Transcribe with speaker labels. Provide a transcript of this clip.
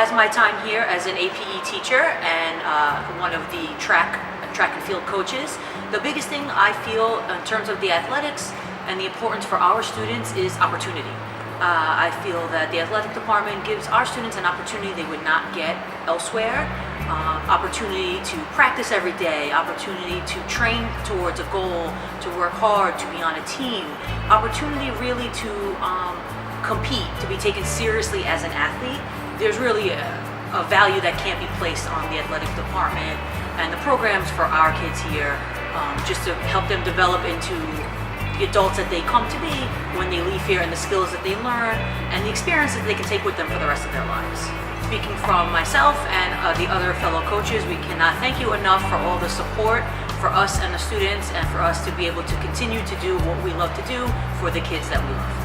Speaker 1: as my time here as an APE teacher and one of the track and field coaches, the biggest thing I feel in terms of the athletics and the importance for our students is opportunity. I feel that the athletic department gives our students an opportunity they would not get elsewhere. Opportunity to practice every day, opportunity to train towards a goal, to work hard, to be on a team, opportunity really to compete, to be taken seriously as an athlete. There's really a value that can't be placed on the athletic department and the programs for our kids here, just to help them develop into the adults that they come to be when they leave here, and the skills that they learn and the experiences they can take with them for the rest of their lives. Speaking from myself and the other fellow coaches, we cannot thank you enough for all the support for us and the students, and for us to be able to continue to do what we love to do for the kids that we love.